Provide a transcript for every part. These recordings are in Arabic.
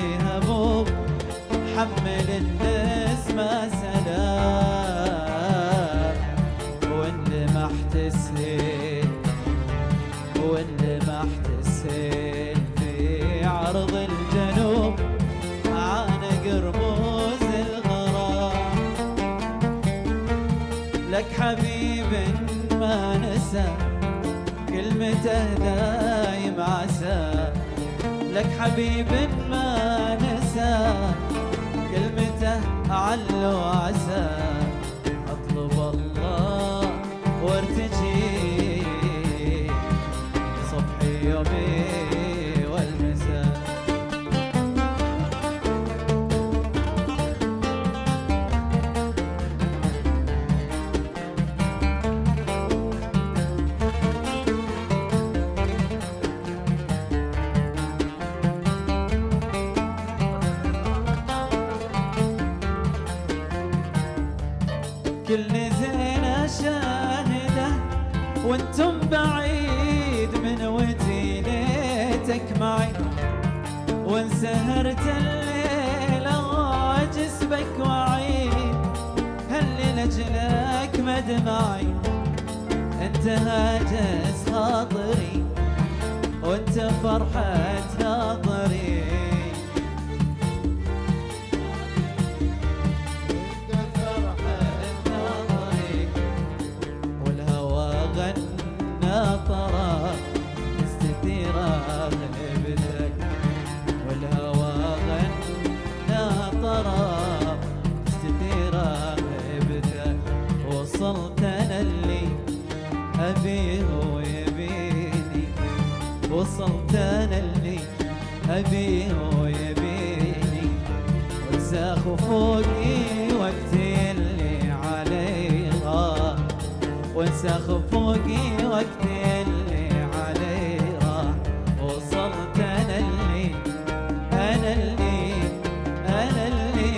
فيها ابوك حمل النسمة سلام، واللي ما احتسل واللي ما احتسل في عرض الجنوب عانق رموز الغرام. لك حبيب ما نسى كلمته دايم عسى، لك حبيب ما نسى كلمته أعل وعسى. أطلب الله وارتجي صبحي يومي والمساء. كل زين أشاهده وانتم بعيد من ودي ليتك معي، وان سهرت الليلة واجسبك وعيد هل لأجلك مدمعي. انت هاجس خاطري وانت فرحة ناظري، طرى استثيرا غيبتك، والهوى غنى طرى استثيرا غيبتك. وصلت انا اللي ابيه ويبيني، وصلت انا اللي ابيه ويبيني. وانساخ فوقي وقتي اللي علي غاب، وانساخ فوقي وقتي اللي علي راح. وصلت انا اللي انا اللي انا اللي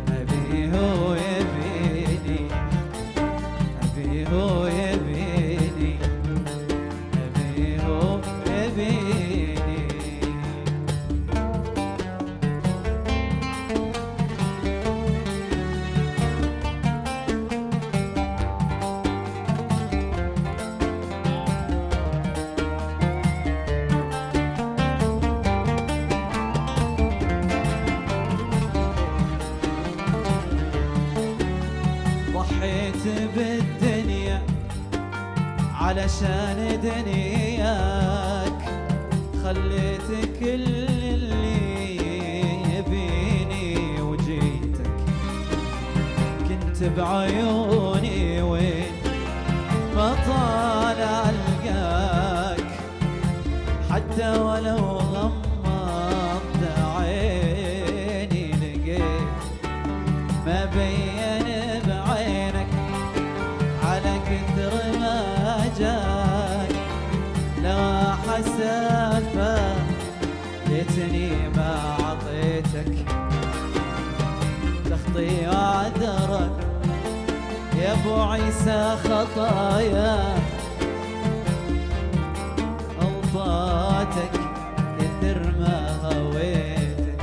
ابيه ويبيني، ابيه ويبيني، ابيه ويبيني. ضحيت بالدنيا علشان دنياك، خليت كل اللي يبيني وجيتك. كنت بعيوني وين ما طالع القاك، حتى ولو غمضت عيني لقيت ما بين بعينك. على كثر ما جاك لو حسافة ليتني ما عطيتك. تخطي عذرك يا ابو عيسى خطايا، غلطاتك كثر ما هويتك.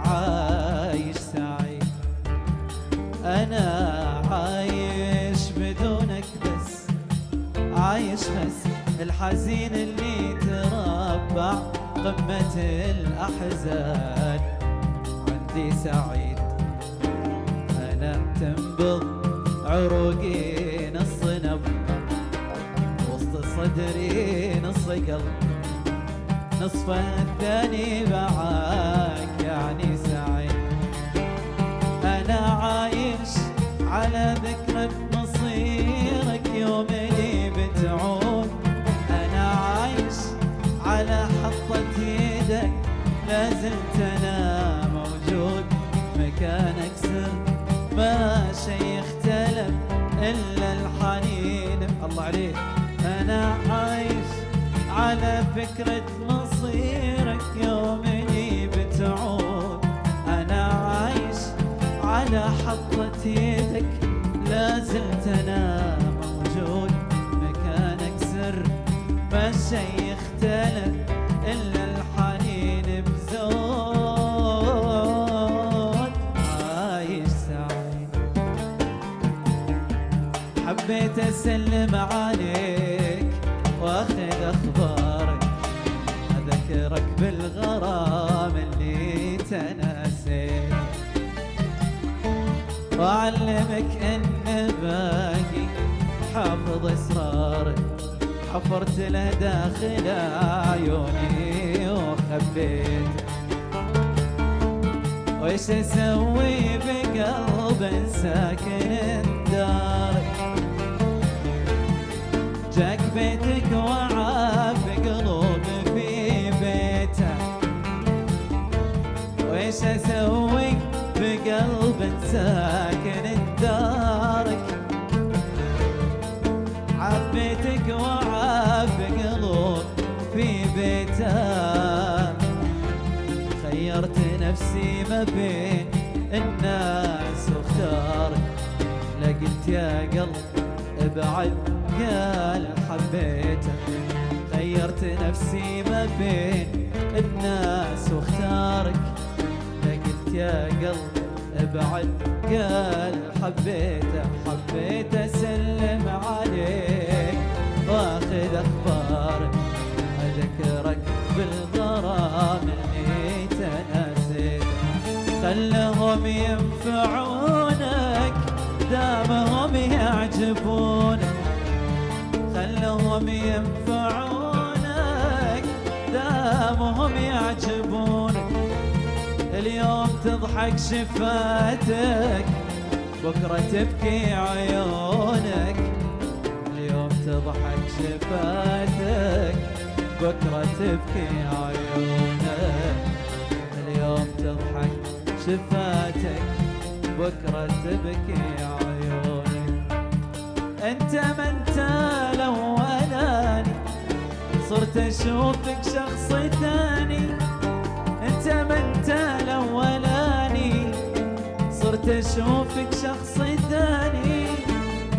عايش سعيد أنا عايش بدونك بس، عايش بس الحزين اللي تربع قمة الأحزان. عندي سعيد أنا تنبض عروقي نص نبض، وسط صدري نص قلب، نصفه الثاني معاك يعني سعيد. أنا عايش على ذكرى مصيرك يوم اللي بتعود. أنا عايش على حطة يدك لازلت أنا موجود. مكانك سر ما شي يختلف إلا الحنين. الله عليك. أنا عايش على فكرة مصيرك يوم اللي بتعود. أنا عايش على حطة يدك لازلت أنا موجود. مكانك سر ما شي يختلف إلا أذكرك بالغرام اللي تناسيت، وأعلمك إن باقي حافظ أسرارك، حفرت له داخل عيوني وخبيت. وإيش أسوي بقلب ساكن دارك، جاك بيتك وعاف قلوب في بيته. وإيش أسوي بقلب ساكن دارك، عبيتك وعاف قلوب في بيته. خيرت نفسي ما بين الناس واختارك، لا قلت يا قلب ابعد قال حبيتك. خيرت نفسي ما بين الناس واختارك، لا قلت يا قلب ابعد قال حبيته. حبيت اسلم عليك واخذ اخبارك، اذكرك بالغرام اللي تناسيت. خلهم ينفعونك دامهم يعجبونك، خلهم ينفعونك دامهم يعجبونك. اليوم تضحك شفاتك بكرة تبكي عيونك، اليوم تضحك شفاتك بكرة تبكي عيونك. اليوم تضحك شفاتك بكرة تبكي عيونك. انت ما انت الاولاني، صرت اشوفك شخص ثاني. انت ما انت الاولاني، صرت اشوفك شخص ثاني.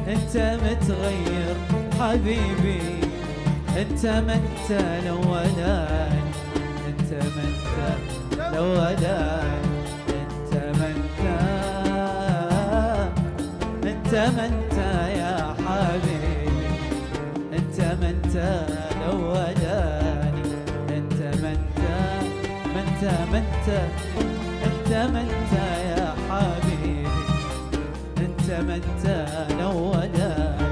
انت متغير حبيبي، انت ما انت الاولاني، انت ما انت الاولاني، انت ما انت، انت ما انت يا حبيبي، انت ما انت الاولاني، انت ما انت، ما انت ما انت، انت ما انت يا حبيبي، انت ما انت الاولاني.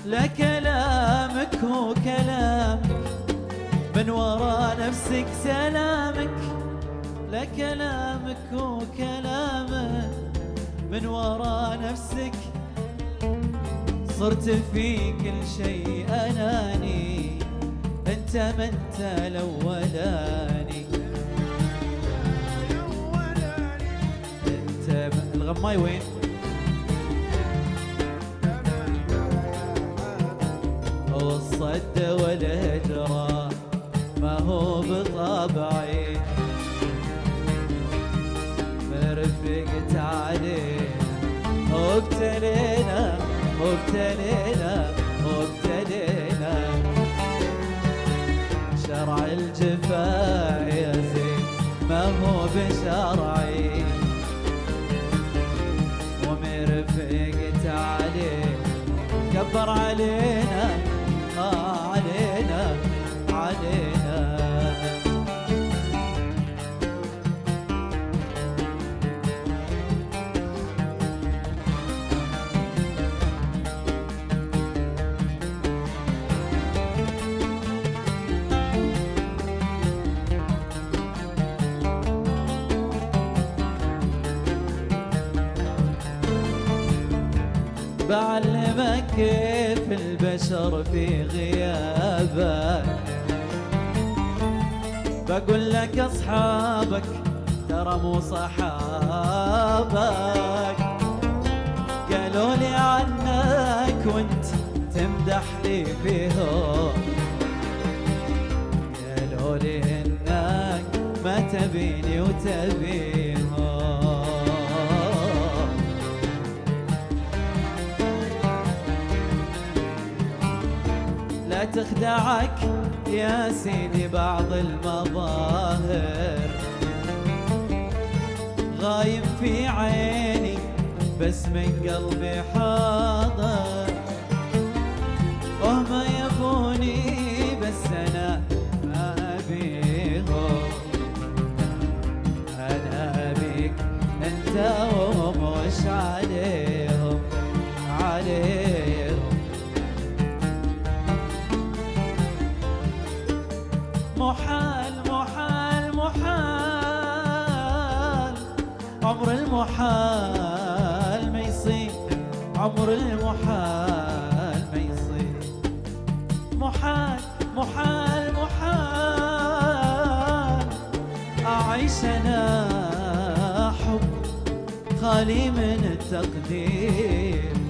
لا كلامك هو كلامك، من ورا نفسك سلامك. لا كلامك هو كلامك، من ورا نفسك. صرت في كل شيء أناني، انت ما انت الأولاني. انت الغماي وين؟ والصد والهجرة ما هو بطبعي، مرفقت علينا وابتلينا وابتلينا وابتلينا. شرع الجفا يا زين ما هو بشرعي، ومرفقت علينا كبر علينا علينا علينا. بعلمك كيف البشر في غيابك، بقول لك اصحابك ترى مو صحابك. حبك، قالوا لي عنك وانت تمدح لي فيهم، قالوا لي انك ما تبيني وتبيهم. لا تخدعك يا سيدي بعض المظاهر، غايب في عيني بس من قلبي حاضر، وهم يبوني بس أنا ما أبيهم، أنا أبيك أنت ومش عليهم عليهم. محال محال محال عمر المحال ما يصير، عمر المحال ما يصير، محال محال محال أعيش أنا حب خالي من التقدير.